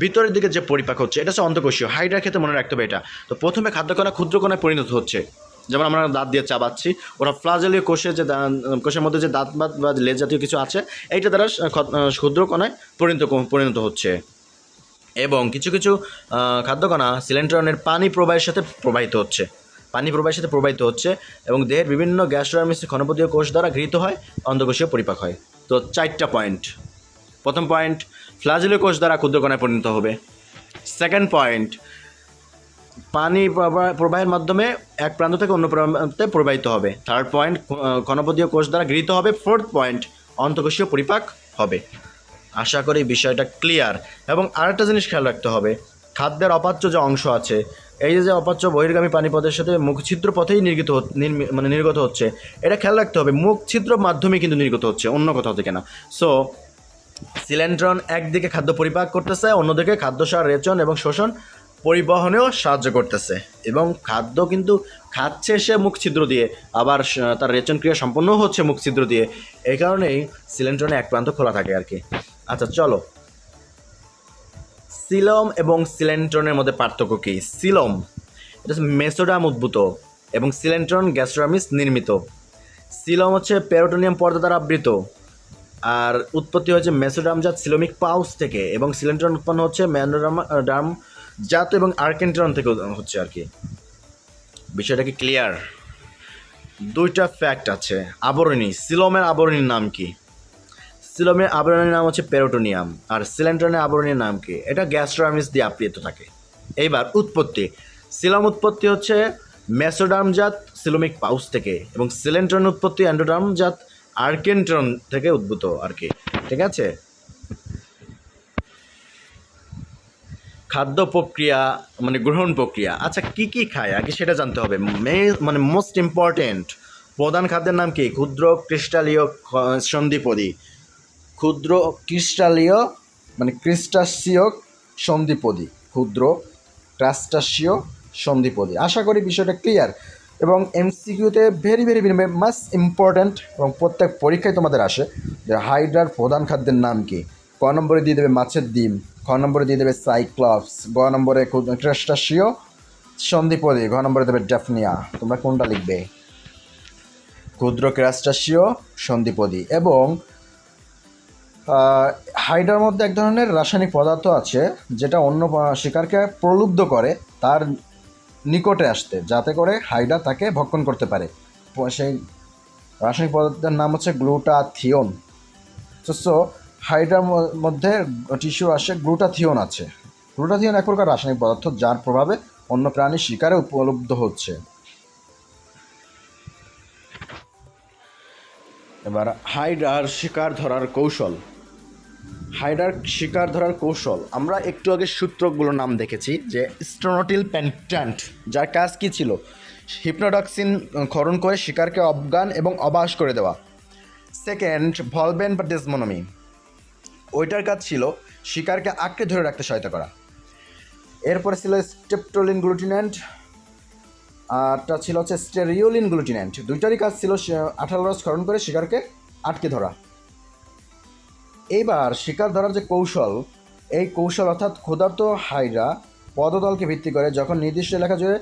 ভিতরের দিকে যে পরিপাক হচ্ছে এটা হচ্ছে অন্তঃকোষীয়। হাইড্রার ক্ষেত্রে মনে রাখতে হবে এটা। তো প্রথমে খাদ্যকণা ক্ষুদ্রকণায় পরিণত হচ্ছে, যেমন আমরা দাঁত দিয়ে চাবাচ্ছি, ওরা ফ্লাজেলীয় কোষের মধ্যে যে দাঁত বা লেজ জাতীয় কিছু আছে, এইটা দ্বারা ক্ষুদ্রকণায় পরিণত হচ্ছে। এবং কিছু কিছু খাদ্যকণা সিলেন্ট্রনের পানি প্রবাহের সাথে প্রবাহিত হচ্ছে এবং দেহের বিভিন্ন গ্যাস্ট্রোডার্মিস ঘনপদীয় কোষ দ্বারা গৃহীত হয়, অন্তঃকোষীয় পরিপাক হয়। তো 4টা পয়েন্ট। প্রথম পয়েন্ট, ফ্লাজেলীয় কোষ দ্বারা ক্ষুদ্রকণায় পরিণত হবে। সেকেন্ড পয়েন্ট, পানি প্রবাহের মাধ্যমে এক প্রান্ত থেকে অন্য প্রান্তে প্রবাহিত হবে। থার্ড পয়েন্ট, ঘনপদীয় কোষ দ্বারা গৃহীত হবে। ফোর্থ পয়েন্ট, অন্তঃকোষীয় পরিপাক হবে। আশা করি বিষয়টা ক্লিয়ার। এবং আরেকটা জিনিস খেয়াল রাখতে হবে, খাদ্যের অপাচ্য যে অংশ আছে, এই যে অপাচ্য বহির্গামী পানিপথের সাথে মুখছিদ্র পথেই নির্গত হচ্ছে, এটা খেয়াল রাখতে হবে। মুখছিদ্র মাধ্যমে কিন্তু নির্গত হচ্ছে, অন্য কোথাও থেকে না। সো সিলেন্ট্রন একদিকে খাদ্য পরিপাক করতেছে, অন্যদিকে খাদ্যসার রেচন এবং শোষণ পরিবহনেও সাহায্য করতেছে। এবং খাদ্য কিন্তু খাচ্ছে সে মুখছিদ্র দিয়ে, আবার তার রেচন ক্রিয়া সম্পন্ন হচ্ছে মুখছিদ্র দিয়ে। এই কারণেই সিলেন্ট্রনে এক প্রান্ত খোলা থাকে আর কি। আচ্ছা চলো, সিলম এবং সিলেন্ট্রনের মধ্যে পার্থক্য কী? সিলম এটা হচ্ছে মেসোডাম উদ্ভূত এবং সিলেন্ট্রন গ্যাস্ট্রামিস নির্মিত। সিলম হচ্ছে পেরোটোনিয়াম পর্দা দ্বারা আবৃত, আর উৎপত্তি হয়েছে মেসোডার্মজাত সিলোমিক পাউস থেকে, এবং সিলেন্ট্রন উৎপন্ন হচ্ছে ম্যানোডার্ম জাত এবং আর্কেন্ট্রন থেকে হচ্ছে আর কি। বিষয়টা কি ক্লিয়ার? দুইটা ফ্যাক্ট আছে। আবরণী, সিলোমের আবরণীর নাম কি? সিলোমের আবরণীর নাম হচ্ছে পেরোটোনিয়াম, আর সিলেন্ট্রনের আবরণীর নাম কি? এটা গ্যাস্ট্রামিস দিয়ে আবৃত থাকে। এইবার উৎপত্তি, সিলম উৎপত্তি হচ্ছে মেসোডার্মজাত সিলোমিক পাউস থেকে, এবং সিলেন্ট্রন উৎপত্তি অ্যান্ডোডার্মজাত আর্কেন্ট্রন থেকে উদ্ভূত আর কি। ঠিক আছে? খাদ্য প্রক্রিয়া মানে গ্রহণ প্রক্রিয়া। আচ্ছা কী কী খায় আগে সেটা জানতে হবে। মোস্ট ইম্পর্টেন্ট, প্রধান খাদ্যের নাম কি? ক্ষুদ্র ক্রিস্টালীয় সন্ধিপদী, ক্ষুদ্র ক্রিস্টালীয় ক্রিস্টাসীয় সন্ধিপদী, ক্ষুদ্র ক্রাস্টাসীয় সন্ধিপদী। আশা করি বিষয়টা ক্লিয়ার। এবং এমসিকিউতে ভেরি ভেরি মাস ইম্পর্ট্যান্ট, এবং প্রত্যেক পরীক্ষায় তোমাদের আসে যে হাইড্রার প্রধান খাদ্যের নাম কি। ক নম্বরে দিয়ে দেবে মাছের ডিম, খ নম্বরে দিয়ে দেবে সাইক্লপস, গ নম্বরে ক্রাস্টাসীয় সন্ধিপদী, ঘ নম্বরে দেবে ড্যাফনিয়া। তোমরা কোনটা লিখবে? ক্ষুদ্র ক্রাস্টাসীয় সন্ধিপদী। এবং হাইড্রার মধ্যে এক ধরনের রাসায়নিক পদার্থ আছে যেটা অন্য শিকারকে প্রলুব্ধ করে তার নিকটে আসতে, যাতে করে হাইড্রা তাকে ভক্ষণ করতে পারে। সেই রাসায়নিক পদার্থের নাম হচ্ছে গ্লুটাথিয়ন। সো হাইড্রার মধ্যে টিস্যু আসে, গ্লুটাথিয়ন আছে। গ্লুটাথিয়ন এক প্রকার রাসায়নিক পদার্থ যার প্রভাবে অন্য প্রাণীর শিকারে উপলব্ধ হচ্ছে। এবার হাইড্রার শিকার ধরার কৌশল। হাইড্রার শিকার ধরার কৌশল আমরা একটু আগে সূত্রকগুলোর নাম দেখেছি, যে স্টোনোটিল পেনিট্রান্ট, যার কাজ কী ছিল? হিপনোটক্সিন ক্ষরণ করে শিকারকে অজ্ঞান এবং অবাস করে দেওয়া। সেকেন্ড, ভলবেন বা ডেসমোনমি, ওইটার কাজ ছিল শিকারকে আঁকড়ে ধরে রাখতে সহায়তা করা। এরপরে ছিল স্টেপটোলিন গ্লুটিন্যান্ট, আরটা ছিল হচ্ছে স্টেরিওলিন গ্লুটিন্যান্ট। দুইটারই কাজ ছিল আঠালো রস ক্ষরণ করে শিকারকে আটকে ধরা। এইবার শিকার ধরার যে কৌশল, এই কৌশল অর্থাৎ ক্ষুধার্ত হাইড্রা পদতলকে ভিত্তি করে যখন নির্দিষ্ট এলাকা জুড়ে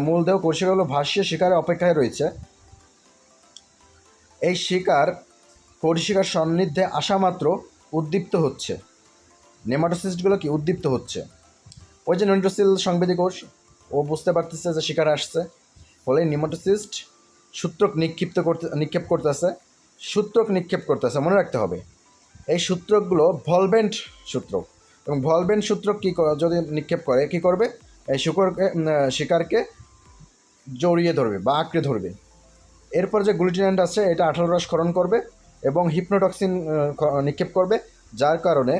মূলদেহ কোষগুলো ভাসিয়ে শিকারের অপেক্ষায় রয়েছে, এই শিকার কোষিকার সান্নিধ্যে আসা মাত্র উদ্দীপ্ত হচ্ছে। নেমাটোসিস্টগুলো কি উদ্দীপ্ত হচ্ছে? ওই যে নিউট্রোসিল সংবেদী কোষ, ও বুঝতে পারতেছে যে শিকার আসছে, ফলে নেমাটোসিস্ট সূত্রক নিক্ষেপ করতেছে। মনে রাখতে হবে এই সূত্রকগুলো ভলভেন্ট সূত্রক, এবং ভলভেন্ট সূত্রক যদি নিক্ষেপ করে কী করবে? এই শিকারকে জড়িয়ে ধরবে বা আঁকড়ে ধরবে। এরপর যে গ্লুটিন্যান্ট আছে, এটা আঠালো রস ক্ষরণ করবে এবং হিপনোটক্সিন নিক্ষেপ করবে, যার কারণে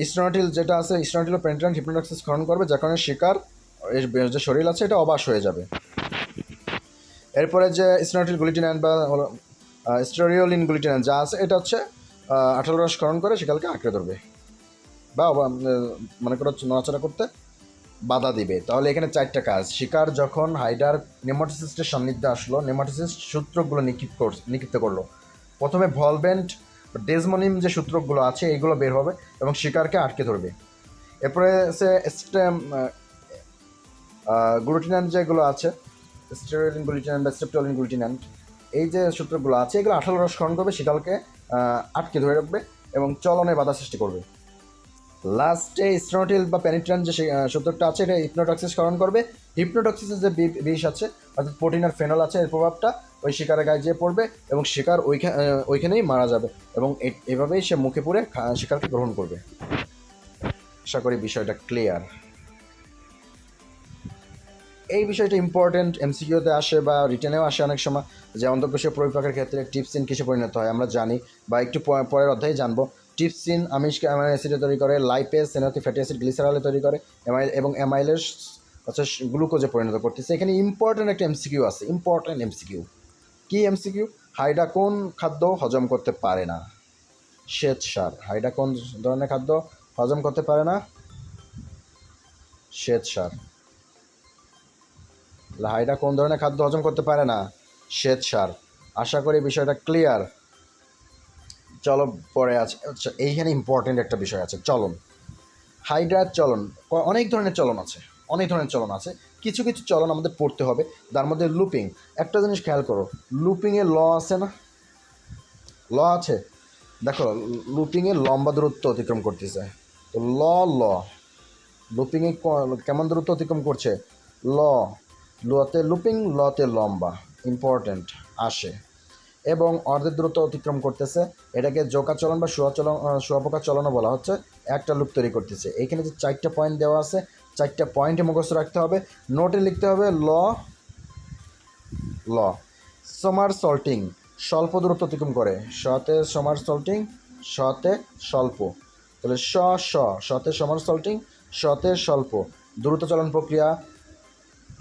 স্টোনোটিল যেটা আছে, স্টোনোটিল পেনিট্রান্ট হিপনোটক্সিস ক্ষরণ করবে, যার কারণে শিকার যে শরীর আছে এটা অবাস হয়ে যাবে। এরপরে যে স্টোনোটিল গ্লুটিন্যান্ট বা স্টেরিওলিন গ্লুটিন্যান্ট যা আছে, এটা হচ্ছে আঠালো রস ক্ষরণ করে শিকারকে আঁকড়ে ধরবে বা মনে করো নড়াচড়া করতে বাধা দিবে। তাহলে এখানে চারটা কাজ। শিকার যখন হাইড্রার নেমাটোসিস্টের সান্নিধ্যে আসলো, নেমাটোসিস্ট সূত্রকগুলো নিক্ষিপ্ত করলো। প্রথমে ভলভেন্ট ডেসমোনিম যে সূত্রকগুলো আছে এইগুলো বের হবে এবং শিকারকে আটকে ধরবে। এরপরে সে গ্লুটিন্যান্ট যেগুলো আছে, স্টেরিওলিন গ্লুটিন্যান্ট বা স্টেপটোলিন গ্লুটিন্যান্ট, এই যে সূত্রগুলো আছে এগুলো আঠালো রস ক্ষরণ করবে, শিকারকে আটকে ধরে রাখবে এবং চলনে বাধা সৃষ্টি করবে। লাস্টে স্টোনোটিল বা পেনিট্রান্ট যে সূত্রটা আছে, এটা হিপনোটক্সিস ক্ষরণ করবে। হিপনোটক্সিসের যে বিষ আছে অর্থাৎ প্রোটিন আর ফেনল আছে, এর প্রভাবটা ওই শিকারের গায়ে যেয়ে পড়বে এবং শিকার ওইখানেই মারা যাবে, এবং এভাবেই সে মুখে পুরে শিকারকে গ্রহণ করবে। আশা করি বিষয়টা ক্লিয়ার। এই বিষয়টা ইম্পর্টেন্ট, এমসিকিউতে আসে বা রিটেনেও আসে অনেক সময়, যে অন্তঃকোষীয় পরিপাকের ক্ষেত্রে ট্রিপসিন কিসে পরিণত হয় আমরা জানি, বা একটু পরের অধ্যায়ে জানবো। ট্রিপসিন আমিষকে অ্যামাইনো অ্যাসিডে তৈরি করে, লাইপেজ সেনোথি ফ্যাটি অ্যাসিড গ্লিসারলে তৈরি করে, এবং অ্যামাইলেস হচ্ছে গ্লুকোজে পরিণত করতেছে। এখানে ইম্পর্টেন্ট একটা এমসিকিউ আছে, ইম্পর্টেন্ট এমসিকিউ। কি এমসিকিউ? হাইড্রা কোন খাদ্য হজম করতে পারে না? শ্বেতসার। হাইড্রা কোন ধরনের খাদ্য হজম করতে পারে না? শ্বেতসার। হাইড্রা কোন ধরনের খাদ্য হজম করতে পারে না? শ্বেতসার। আশা করি বিষয়টা ক্লিয়ার। চলো পরে আছে, আচ্ছা এইখানে ইম্পর্টেন্ট একটা বিষয় আছে, চলন। হাইড্রার চলন অনেক ধরনের চলন আছে, অনেক ধরনের চলন আছে। কিছু কিছু চলন আমাদের পড়তে হবে, তার মধ্যে লুপিং। একটা জিনিস খেয়াল করো, লুপিংয়ে ল আছে না? ল আছে, দেখো লুপিংয়ে লম্বা দূরত্ব অতিক্রম করতেছে। তো ল ল লুপিংয়ে কেমন দূরত্ব অতিক্রম করছে? ল, লতে লুপিং, লতে লম্বা, ইম্পর্টেন্ট আসে। এবং অর্ধেক দূরত্ব অতিক্রম করতেছে, এটাকে জোকা চলন বা শুয়াপোকা চলনও বলা হচ্ছে। একটা লুপ তৈরি করতেছে। এইখানে যে 4টা পয়েন্ট দেওয়া আছে, 4টা পয়েন্টে মুখস্থ রাখতে হবে, নোটে লিখতে হবে। ল ল সমার সল্টিং, স্বল্প দূরত্ব অতিক্রম করে। শতে সমার সল্টিং, শতে স্বল্প, তাহলে শতে সমার সল্টিং, শতে স্বল্প। দ্রুত চলন প্রক্রিয়া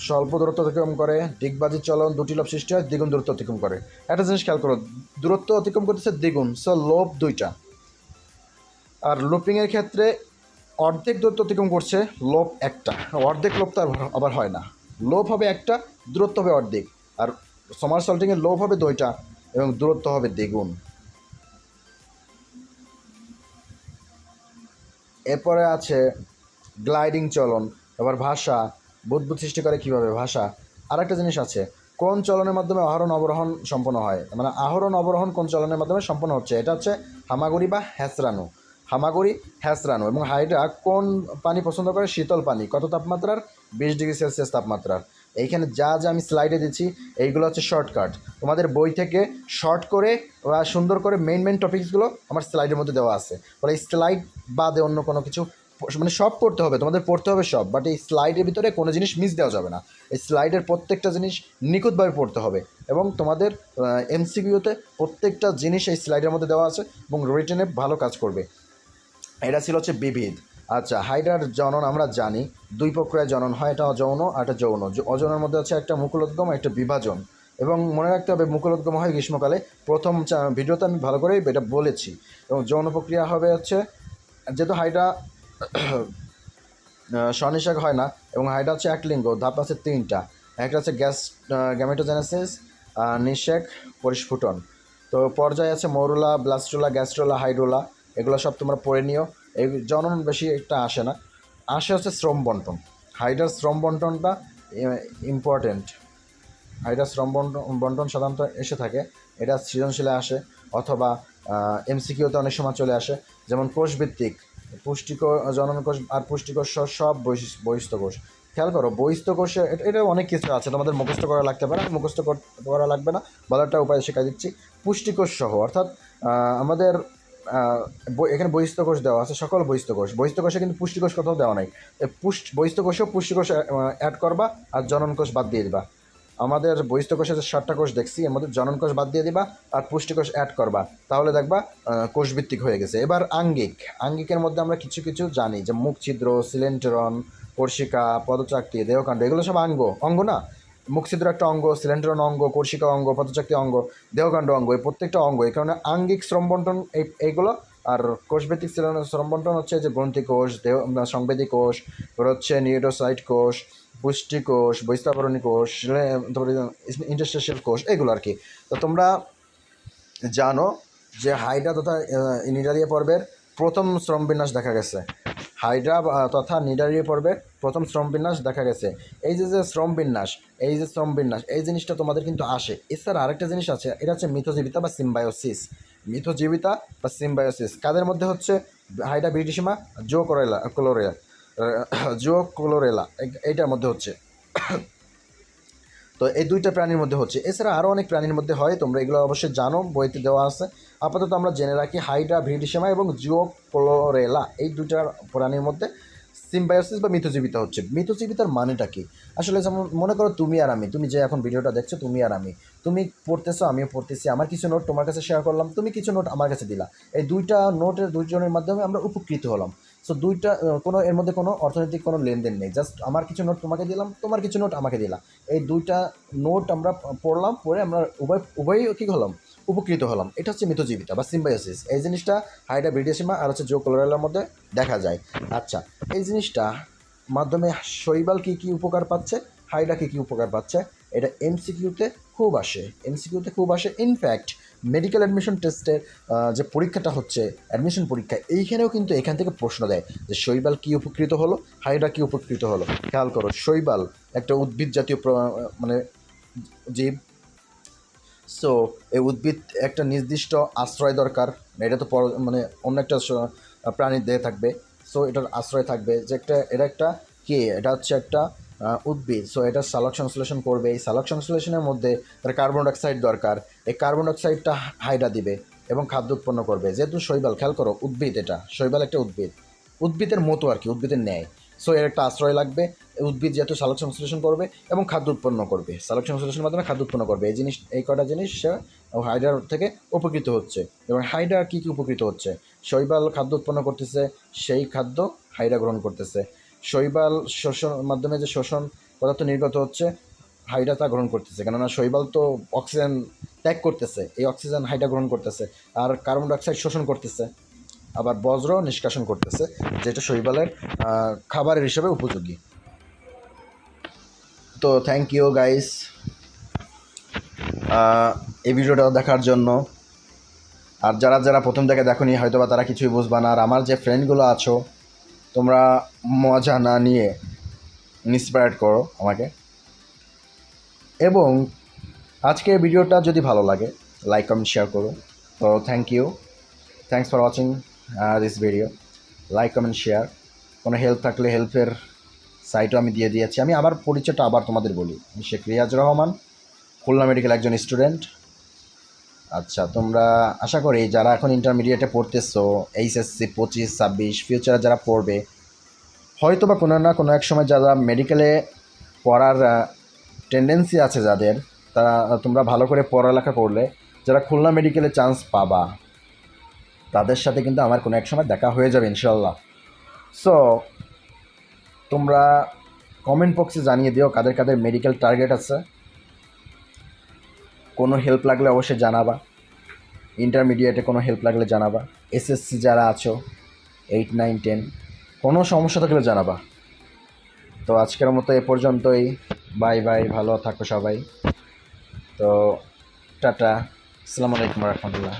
স্বল্প দূরত্ব অতিক্রম করে। ডিগবাজি চলন, দুটি লোভ সৃষ্টি হয়, দ্বিগুণ দূরত্ব অতিক্রম করে। একটা জিনিস খেয়াল করো, দূরত্ব অতিক্রম করতেছে দ্বিগুণ, সো লোভ 2টা। আর লুপিংয়ের ক্ষেত্রে অর্ধেক দূরত্ব অতিক্রম করছে, লোভ 1টা। অর্ধেক লোভ তো আবার হয় না, লোভ হবে 1টা, দূরত্ব হবে অর্ধেক। আর সমার সল্টিংয়ের লোভ হবে 2টা এবং দূরত্ব হবে দ্বিগুণ। এরপরে আছে গ্লাইডিং চলন। আবার ভাষা, বুদবুদ সৃষ্টি করে কীভাবে ভাষা। আর একটা জিনিস আছে, কোন চলনের মাধ্যমে আহরণ অবরোহণ সম্পন্ন হয়, মানে আহরণ অবরোহণ কোন চলনের মাধ্যমে সম্পন্ন হচ্ছে, এটা হচ্ছে হামাগুড়ি বা হ্যাঁচড়ানো। হামাগুড়ি, হ্যাঁচড়ানো। এবং হাইড্রা কোন পানি পছন্দ করে? শীতল পানি। কত তাপমাত্রার? 20°C তাপমাত্রার। এইখানে যা যা আমি স্লাইডে দিচ্ছি এইগুলো হচ্ছে শর্টকাট, তোমাদের বই থেকে শর্ট করে বা সুন্দর করে মেইন টপিকসগুলো আমার স্লাইডের মধ্যে দেওয়া আছে। ফলে এই স্লাইড বাদে অন্য কোনো কিছু মানে সব পড়তে হবে, তোমাদের পড়তে হবে সব, বাট এই স্লাইডের ভিতরে কোনো জিনিস মিস দেওয়া যাবে না। এই স্লাইডের প্রত্যেকটা জিনিস নিখুঁতভাবে পড়তে হবে, এবং তোমাদের এমসিকিউতে প্রত্যেকটা জিনিস এই স্লাইডের মধ্যে দেওয়া আছে, এবং রিটেনে ভালো কাজ করবে। এটা ছিল হচ্ছে বিবিধ। আচ্ছা, হাইড্রার জনন আমরা জানি 2 প্রক্রিয়ায় জনন হয়, এটা অযৌন আর এটা যৌন। অযৌনের মধ্যে হচ্ছে একটা মুকুলোদ্গম, একটা বিভাজন। এবং মনে রাখতে হবে মুকুলোদ্গম হয় গ্রীষ্মকালে, প্রথম ভিডিওতে আমি ভালো করে এটা বলেছি। এবং যৌন প্রক্রিয়া হবে হচ্ছে, যেহেতু হাইড্রা স্বনিষেক হয় না, এবং হাইড্রা হচ্ছে একলিঙ্গ, ধাপ আছে 3টা। একটা হচ্ছে গ্যামেটোজেনেসিস, নিষেক, পরিস্ফুটন। তো পর্যায়ে আছে মৌরুলা, ব্লাস্ট্রোলা, গ্যাস্ট্রোলা, হাইড্রোলা, এগুলো সব তোমরা পড়ে নিও। এই জনন বেশি একটা আসে না, আসে হচ্ছে শ্রম বন্টন। হাইড্রার শ্রম বন্টনটা ইম্পর্টেন্ট। হাইড্রার শ্রম বন্টন সাধারণত এসে থাকে, এটা সৃজনশীলে আসে অথবা এমসিকিউতে অনেক সময় চলে আসে। যেমন কোষভিত্তিক, পুষ্টিকোষ, জনন কোষ আর পুষ্টিকোষ সব বহিস্থ কোষ। খেয়াল করো বহিস্থ কোষে এটা অনেক কিছু আছে, তোমাদের মুখস্থ করা লাগতে পারে, মুখস্থ করা লাগবে না, বলারটা উপায় শেখাই দিচ্ছি। পুষ্টিকোষ সহ, অর্থাৎ আমাদের এখানে বহিস্থ কোষ দেওয়া আছে, সকল বহিস্থ কোষে কিন্তু পুষ্টিকোষ কোথাও দেওয়া নাই। বহিস্থ কোষেও পুষ্টিকোষ অ্যাড করবা, আর জনন কোষ বাদ দিয়ে দিবা। আমাদের বহিস্থ কোষে যে 7টা কোষ দেখছি, এর মধ্যে জনন কোষ বাদ দিয়ে দিবা আর পুষ্টিকোষ অ্যাড করবা, তাহলে দেখবা কোষভিত্তিক হয়ে গেছে। এবার আঙ্গিকের মধ্যে আমরা কিছু কিছু জানি, যে মুখ ছিদ্র, সিলেন্টেরন, কর্ষিকা, পদচাকতি, দেহকাণ্ড, এগুলো সব অঙ্গ না? মুখ ছিদ্র একটা অঙ্গ, সিলেন্টেরন অঙ্গ, কর্ষিকা অঙ্গ, পদচাকতি অঙ্গ, দেহকাণ্ড অঙ্গ, এই প্রত্যেকটা অঙ্গ। এই কারণে আঙ্গিক শ্রম বন্টন এইগুলো। আর কোষভিত্তিক শ্রম বন্টন হচ্ছে যে গ্রন্থি কোষ, সংবেদী কোষ, হচ্ছে নিউরোসাইট কোষ, পুষ্টিকোষ, বহিস্তাবরণী কোষ, ইন্টারস্টেশিয়াল কোষ, এগুলো আর কি। তো তোমরা জানো যে হাইড্রা তথা নিডারিয়া পর্বের প্রথম শ্রমবিন্যাস দেখা গেছে। হাইড্রা তথা নিডারিয়া পর্বের প্রথম শ্রমবিন্যাস দেখা গেছে। এই যে শ্রমবিন্যাস, এই জিনিসটা তোমাদের কিন্তু আসে। এছাড়া আরেকটা জিনিস আছে, এটা হচ্ছে মিথজীবিতা বা সিম্বায়োসিস। কাদের মধ্যে হচ্ছে? হাইড্রা ব্রিটিশিমা, জো ক্লোরেলা, এইটার মধ্যে হচ্ছে। তো এই দুইটা প্রাণীর মধ্যে হচ্ছে, এছাড়া আরও অনেক প্রাণীর মধ্যে হয়, তোমরা এগুলো অবশ্যই জানো, বইতে দেওয়া আছে। আপাতত আমরা জেনে রাখি হাইড্রা, ভিরিডিসিমা এবং জিওক্লোরেলা এই দুইটা প্রাণীর মধ্যে সিম্বায়োসিস বা মিথজীবিতা হচ্ছে। মিথজীবিতার মানেটা কি? আসলে যেমন মনে করো তুমি আর আমি, তুমি যে এখন ভিডিওটা দেখছো তুমি আর আমি, তুমি পড়তেছো আমিও পড়তেছি, আমার কিছু নোট তোমার কাছে শেয়ার করলাম, তুমি কিছু নোট আমার কাছে দিলা, এই দুইটা নোটের দুইজনের মাধ্যমে আমরা উপকৃত হলাম। সো দুইটা কোনো এর মধ্যে কোনো অর্থনৈতিক কোনো লেনদেন নেই, জাস্ট আমার কিছু নোট তোমাকে দিলাম, তোমার কিছু নোট আমাকে দিলাম, এই দুইটা নোট আমরা পড়লাম, পড়ে আমরা উভয়ই কী হলাম, উপকৃত হলাম। এটা হচ্ছে মিথজীবিতা বা সিম্বায়োসিস। এই জিনিসটা হাইড্রা, ভিরিডিসিমা আর হচ্ছে জিওক্লোরেলার মধ্যে দেখা যায়। আচ্ছা, এই জিনিসটা মাধ্যমে শৈবাল কী কী উপকার পাচ্ছে, হাইড্রা কী কী উপকার পাচ্ছে, এটা এমসিকিউতে খুব আসে। ইনফ্যাক্ট মেডিকেল অ্যাডমিশন টেস্টের যে পরীক্ষাটা হচ্ছে অ্যাডমিশন পরীক্ষা, এইখানেও কিন্তু এখান থেকে প্রশ্ন দেয় যে শৈবাল কী উপকৃত হলো, হাইড্রা কী উপকৃত হলো। খেয়াল করো, শৈবাল একটা উদ্ভিদ জাতীয় মানে জীব। সো এই উদ্ভিদ একটা নির্দিষ্ট আশ্রয় দরকার, এটা তো মানে অন্য একটা প্রাণীর দেহে থাকবে। সো এটার আশ্রয় থাকবে যে এটা একটা কে, এটা হচ্ছে একটা উদ্ভিদ। সো এটা সালোক সংশ্লেষণ করবে, এই সালোক সংশ্লেষণের মধ্যে তার কার্বন ডাইঅক্সাইড দরকার, এই কার্বন ডাইঅক্সাইডটা হাইড্রা দিবে এবং খাদ্য উৎপন্ন করবে। যেহেতু শৈবাল, খেয়াল করো উদ্ভিদ, এটা শৈবাল একটা উদ্ভিদের মতো আর কি, উদ্ভিদের ন্যায়। সো এর একটা আশ্রয় লাগবে, উদ্ভিদ যেহেতু সালোক সংশ্লেষণ করবে এবং খাদ্য উৎপন্ন করবে, সালোক সংশ্লেষণের মাধ্যমে খাদ্য উৎপন্ন করবে, এই কটা জিনিস সে হাইড্রার থেকে উপকৃত হচ্ছে। এবং হাইড্রা কী কী উপকৃত হচ্ছে, শৈবাল খাদ্য উৎপন্ন করতেছে, সেই খাদ্য হাইড্রা গ্রহণ করতেছে। শৈবাল শোষণ মাধ্যমে যে শোষণ পদার্থ নির্গত হচ্ছে, হাইড্রা তা গ্রহণ করতেছে, কেননা শৈবাল তো অক্সিজেন ত্যাগ করতেছে, এই অক্সিজেন হাইড্রা গ্রহণ করতেছে, আর কার্বন ডাইঅক্সাইড শোষণ করতেছে, আবার বজ্র নিষ্কাশন করতেছে, যেটা শৈবালের খাবারের হিসেবে উপযোগী। তো থ্যাংক ইউ গাইস এই ভিডিওটা দেখার জন্য। আর যারা প্রথম থেকে দেখোনি হয়তো বা তারা কিছুই বুঝবা না। আর আমার যে ফ্রেন্ডগুলো আছো, তোমরা মজা না নিয়ে ইন্সপায়ার করো আমাকে। এবং আজকে ভিডিওটা যদি ভালো লাগে লাইক কমেন্ট শেয়ার করো। তো thanks for watching this video. Like comment share. কোনো হেল্প থাকলে হেল্পের সাইটও আমি দিয়ে দিয়েছি। আমি আমার পরিচয়টা আবার তোমাদের বলি, আমি শেখ রিয়াজ রহমান, খুলনা মেডিকেল একজন স্টুডেন্ট। আচ্ছা, তোমরা আশা করি যারা এখন ইন্টারমিডিয়েটে পড়তেছো, এইচএসসি 25-26 ফিউচারে যারা পড়বে, হয়তো বা কোনো না কোনো এক সময় যারা মেডিকেলে পড়ার টেন্ডেন্সি আছে যাদের, তারা তোমরা ভালো করে পড়ালেখা করলে যারা খুলনা মেডিকেলে চান্স পাবা, তাদের সাথে কিন্তু আমার কোনো এক সময় দেখা হয়ে যাবে ইনশাল্লাহ। সো তোমরা কমেন্ট বক্সে জানিয়ে দিও কাদের কাদের মেডিকেল টার্গেট আছে। কোনো হেল্প লাগলে অবশ্যই জানাবা, ইন্টারমিডিয়েটে কোনো হেল্প লাগলে জানাবা, এসএসসি যারা আছো 8, 9, 10 কোনো সমস্যা থাকলে জানাবা। তো আজকের মতো এ পর্যন্তই। বাই বাই, ভালো থাকো সবাই। তো টাটা, আসসালামু আলাইকুম রহমতুল্লাহ।